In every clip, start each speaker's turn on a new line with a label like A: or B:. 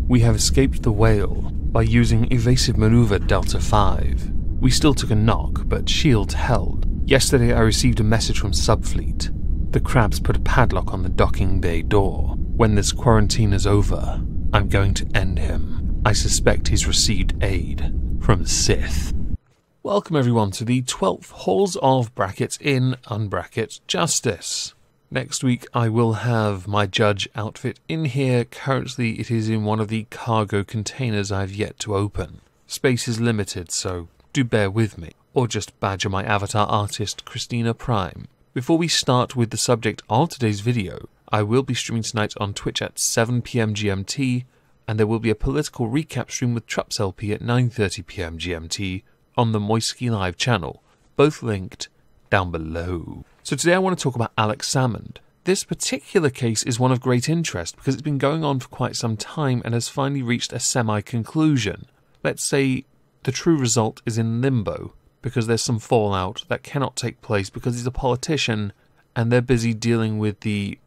A: We have escaped the whale by using evasive maneuver Delta 5. We still took a knock, but shields held. Yesterday I received a message from Subfleet. The crabs put a padlock on the docking bay door. When this quarantine is over, I'm going to end him. I suspect he's received aid from Sith. Welcome everyone to the 12th Halls of Brackets in Unbracket Justice. Next week I will have my judge outfit in here. Currently it is in one of the cargo containers I've yet to open. Space is limited, so do bear with me, or just badger my avatar artist Christina Prime. Before we start with the subject of today's video, I will be streaming tonight on Twitch at 7 PM GMT, and there will be a political recap stream with Trups LP at 9:30 PM GMT on the Moisky Live channel, both linked down below. So today I want to talk about Alex Salmond. This particular case is one of great interest because it's been going on for quite some time and has finally reached a semi-conclusion. Let's say the true result is in limbo because there's some fallout that cannot take place because he's a politician and they're busy dealing with the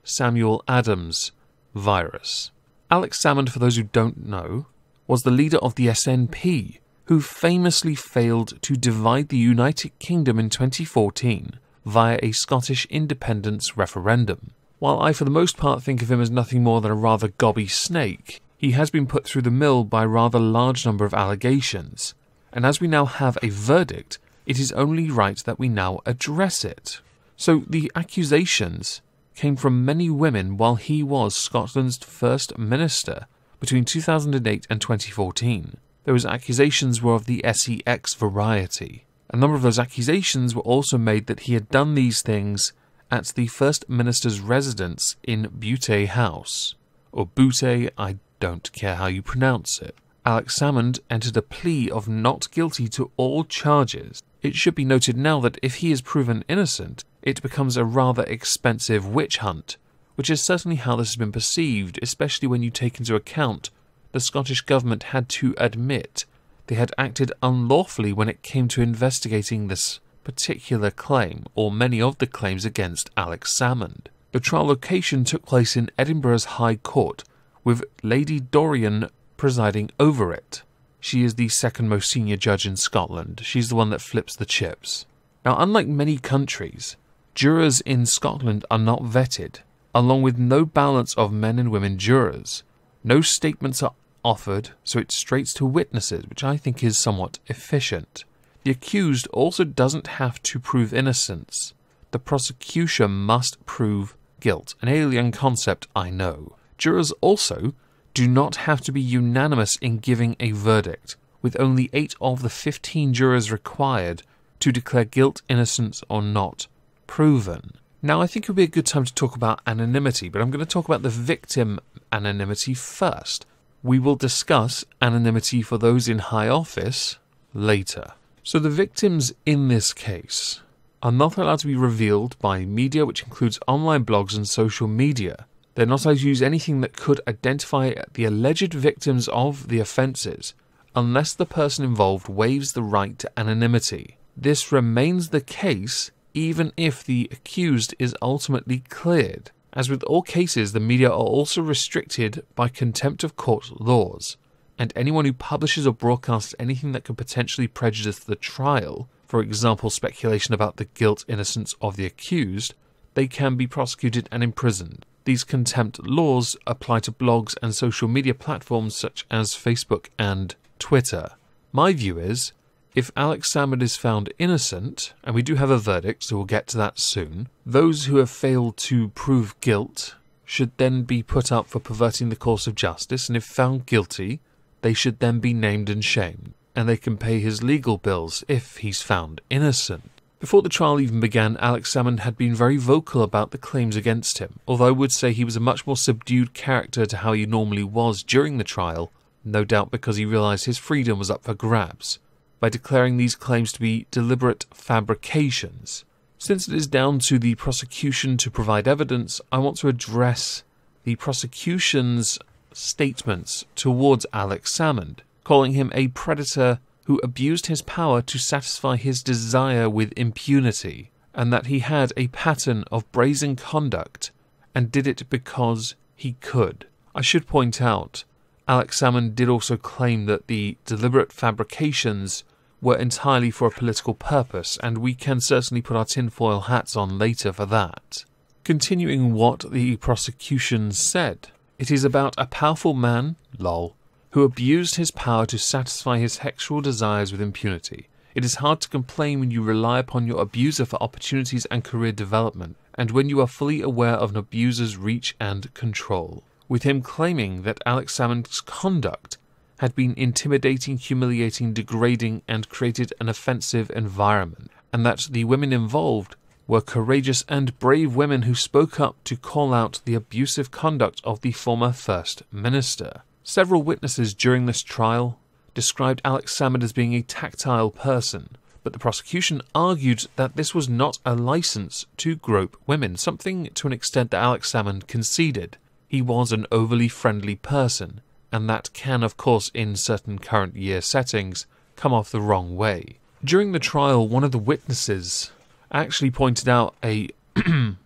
A: Samuel Adams virus. Alex Salmond, for those who don't know, was the leader of the SNP, who famously failed to divide the United Kingdom in 2014 via a Scottish independence referendum. While I for the most part think of him as nothing more than a rather gobby snake, he has been put through the mill by a rather large number of allegations, and as we now have a verdict, it is only right that we now address it. So the accusations came from many women while he was Scotland's First Minister between 2008 and 2014. Those accusations were of the SEX variety. A number of those accusations were also made that he had done these things at the First Minister's residence in Butte House, or Butte, I don't care how you pronounce it. Alex Salmond entered a plea of not guilty to all charges. It should be noted now that if he is proven innocent, it becomes a rather expensive witch hunt, which is certainly how this has been perceived, especially when you take into account the Scottish Government had to admit they had acted unlawfully when it came to investigating this particular claim, or many of the claims against Alex Salmond. The trial location took place in Edinburgh's High Court, with Lady Dorian presiding over it. She is the second most senior judge in Scotland. She's the one that flips the chips. Now, unlike many countries, jurors in Scotland are not vetted, along with no balance of men and women jurors. No statements are offered, so it's straight to witnesses, which I think is somewhat efficient. The accused also doesn't have to prove innocence. The prosecution must prove guilt. An alien concept, I know. Jurors also do not have to be unanimous in giving a verdict, with only 8 of the 15 jurors required to declare guilt, innocence, or not proven. Now, I think it would be a good time to talk about anonymity, but I'm going to talk about the victim anonymity first. We will discuss anonymity for those in high office later. So the victims in this case are not allowed to be revealed by media, which includes online blogs and social media. They're not allowed to use anything that could identify the alleged victims of the offences, unless the person involved waives the right to anonymity. This remains the case even if the accused is ultimately cleared. As with all cases, the media are also restricted by contempt of court laws, and anyone who publishes or broadcasts anything that could potentially prejudice the trial, for example speculation about the guilt, innocence of the accused, they can be prosecuted and imprisoned. These contempt laws apply to blogs and social media platforms such as Facebook and Twitter. My view is, if Alex Salmond is found innocent, and we do have a verdict, so we'll get to that soon, those who have failed to prove guilt should then be put up for perverting the course of justice, and if found guilty, they should then be named and shamed, and they can pay his legal bills if he's found innocent. Before the trial even began, Alex Salmond had been very vocal about the claims against him, although I would say he was a much more subdued character to how he normally was during the trial, no doubt because he realised his freedom was up for grabs, by declaring these claims to be deliberate fabrications. Since it is down to the prosecution to provide evidence, I want to address the prosecution's statements towards Alex Salmond, calling him a predator who abused his power to satisfy his desire with impunity, and that he had a pattern of brazen conduct and did it because he could. I should point out Alex Salmond did also claim that the deliberate fabrications were entirely for a political purpose, and we can certainly put our tinfoil hats on later for that. Continuing what the prosecution said, it is about a powerful man, lol, who abused his power to satisfy his sexual desires with impunity. It is hard to complain when you rely upon your abuser for opportunities and career development, and when you are fully aware of an abuser's reach and control. With him claiming that Alex Salmond's conduct had been intimidating, humiliating, degrading, and created an offensive environment, and that the women involved were courageous and brave women who spoke up to call out the abusive conduct of the former First Minister. Several witnesses during this trial described Alex Salmond as being a tactile person, but the prosecution argued that this was not a license to grope women, something to an extent that Alex Salmond conceded. He was an overly friendly person, and that can, of course, in certain current year settings, come off the wrong way. During the trial, one of the witnesses actually pointed out a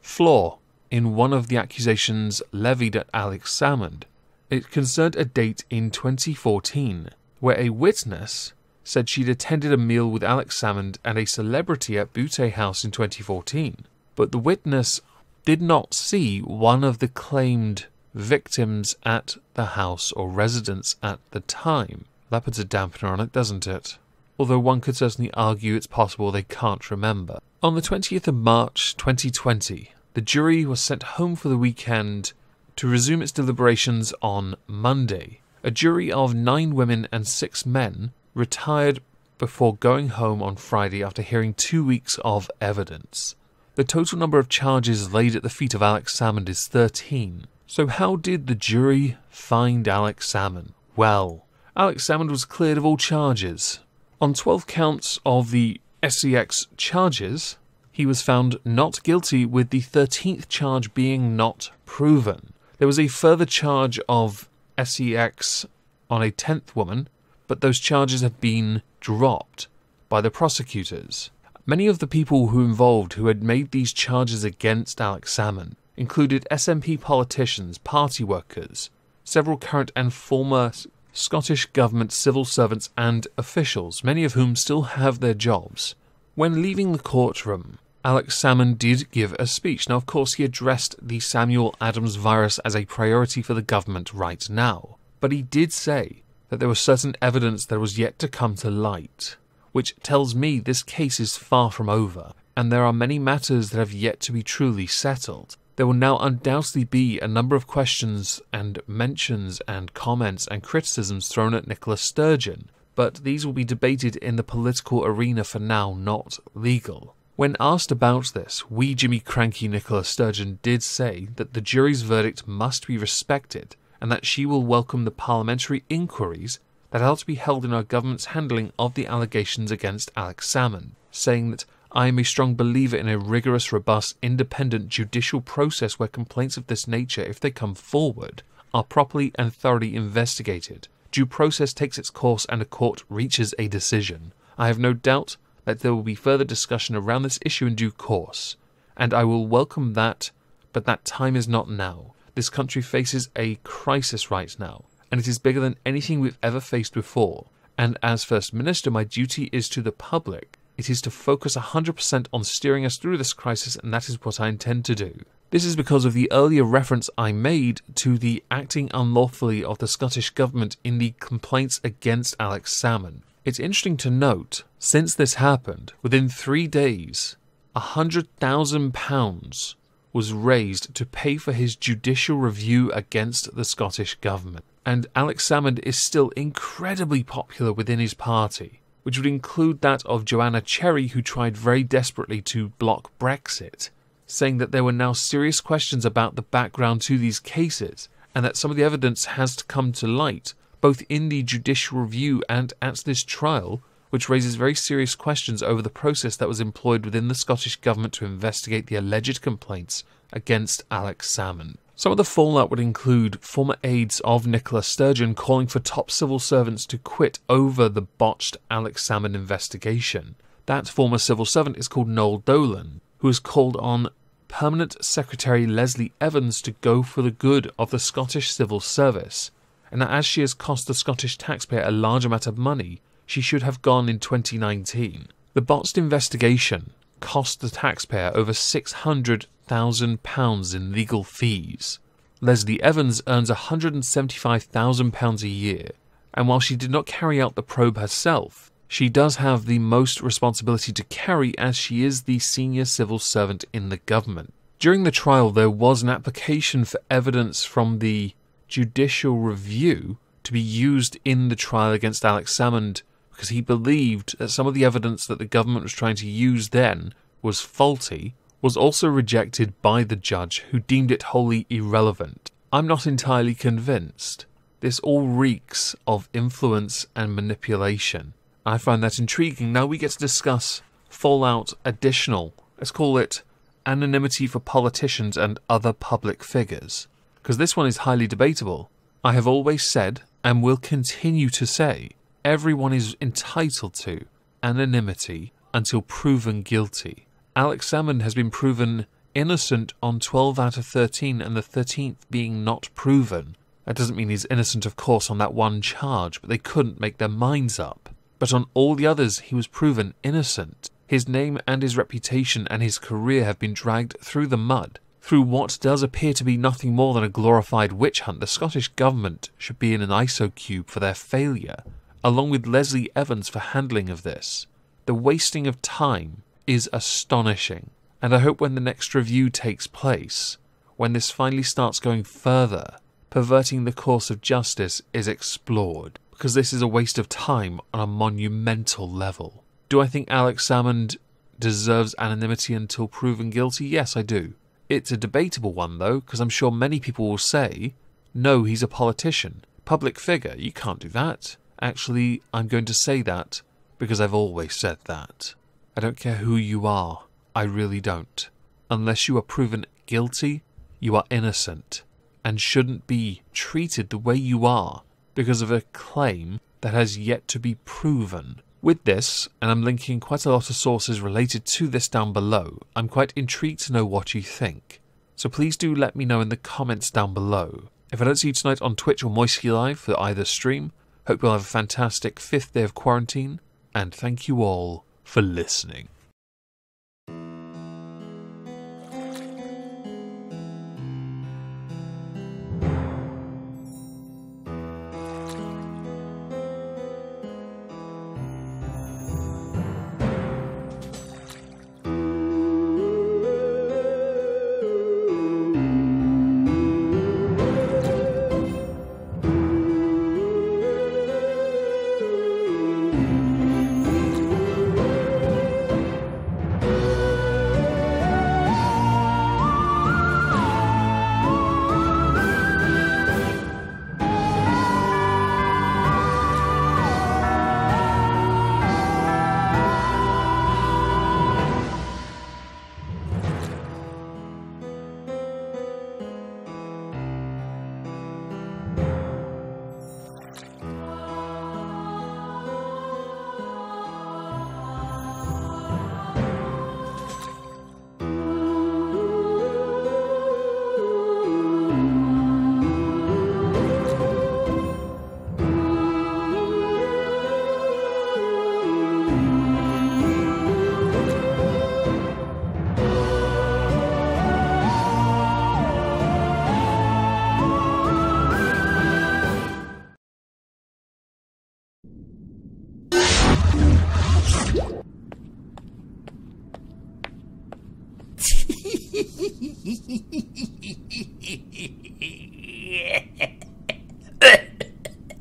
A: flaw in one of the accusations levied at Alex Salmond. It concerned a date in 2014, where a witness said she'd attended a meal with Alex Salmond and a celebrity at Butte House in 2014, but the witness did not see one of the claimed victims at the house or residence at the time. That puts a dampener on it, doesn't it? Although one could certainly argue it's possible they can't remember. On the 20th of March 2020, the jury was sent home for the weekend to resume its deliberations on Monday. A jury of 9 women and 6 men retired before going home on Friday after hearing 2 weeks of evidence. The total number of charges laid at the feet of Alex Salmond is 13. So how did the jury find Alex Salmond? Well, Alex Salmond was cleared of all charges. On 12 counts of the SCX charges, he was found not guilty, with the 13th charge being not proven. There was a further charge of SCX on a 10th woman, but those charges have been dropped by the prosecutors. Many of the people who had made these charges against Alex Salmond included SNP politicians, party workers, several current and former Scottish Government civil servants and officials, many of whom still have their jobs. When leaving the courtroom, Alex Salmond did give a speech. Now, of course, he addressed the Samuel Adams virus as a priority for the government right now, but he did say that there was certain evidence that was yet to come to light, which tells me this case is far from over, and there are many matters that have yet to be truly settled. There will now undoubtedly be a number of questions and mentions and comments and criticisms thrown at Nicola Sturgeon, but these will be debated in the political arena for now, not legal. When asked about this, wee Jimmy Cranky Nicola Sturgeon did say that the jury's verdict must be respected, and that she will welcome the parliamentary inquiries that are to be held in our government's handling of the allegations against Alex Salmond, saying that I am a strong believer in a rigorous, robust, independent judicial process where complaints of this nature, if they come forward, are properly and thoroughly investigated. Due process takes its course and a court reaches a decision. I have no doubt that there will be further discussion around this issue in due course, and I will welcome that, but that time is not now. This country faces a crisis right now, and it is bigger than anything we've ever faced before, and as First Minister, my duty is to the public. It is to focus 100% on steering us through this crisis, and that is what I intend to do. This is because of the earlier reference I made to the acting unlawfully of the Scottish Government in the complaints against Alex Salmond. It's interesting to note, since this happened, within 3 days, £100,000 was raised to pay for his judicial review against the Scottish Government. And Alex Salmond is still incredibly popular within his party, which would include that of Joanna Cherry, who tried very desperately to block Brexit, saying that there were now serious questions about the background to these cases, and that some of the evidence has to come to light, both in the judicial review and at this trial, which raises very serious questions over the process that was employed within the Scottish Government to investigate the alleged complaints against Alex Salmond. Some of the fallout would include former aides of Nicola Sturgeon calling for top civil servants to quit over the botched Alex Salmond investigation. That former civil servant is called Noel Dolan, who has called on Permanent Secretary Leslie Evans to go for the good of the Scottish Civil Service and that as she has cost the Scottish taxpayer a large amount of money, she should have gone in 2019. The botched investigation cost the taxpayer over £600,000 in legal fees. Leslie Evans earns £175,000 a year, and while she did not carry out the probe herself, she does have the most responsibility to carry as she is the senior civil servant in the government. During the trial, there was an application for evidence from the judicial review to be used in the trial against Alex Salmond because he believed that some of the evidence that the government was trying to use then was faulty, was also rejected by the judge, who deemed it wholly irrelevant. I'm not entirely convinced. This all reeks of influence and manipulation. I find that intriguing. Now we get to discuss Fallout Additional. Let's call it Anonymity for Politicians and Other Public Figures, because this one is highly debatable. I have always said, and will continue to say, everyone is entitled to anonymity until proven guilty. Alex Salmond has been proven innocent on 12 out of 13, and the 13th being not proven. That doesn't mean he's innocent, of course, on that one charge, but they couldn't make their minds up. But on all the others, he was proven innocent. His name and his reputation and his career have been dragged through the mud. Through what does appear to be nothing more than a glorified witch hunt, the Scottish Government should be in an ISO cube for their failure, along with Leslie Evans for handling of this. The wasting of time is astonishing, and I hope when the next review takes place, when this finally starts going further, perverting the course of justice is explored, because this is a waste of time on a monumental level. Do I think Alex Salmond deserves anonymity until proven guilty? Yes, I do. It's a debatable one, though, because I'm sure many people will say, no, he's a politician. Public figure, you can't do that. Actually, I'm going to say that because I've always said that. I don't care who you are. I really don't. Unless you are proven guilty, you are innocent and shouldn't be treated the way you are because of a claim that has yet to be proven. With this, and I'm linking quite a lot of sources related to this down below, I'm quite intrigued to know what you think. So please do let me know in the comments down below. If I don't see you tonight on Twitch or Moisky Live for either stream, hope you'll have a fantastic 5th day of quarantine, and thank you all for listening.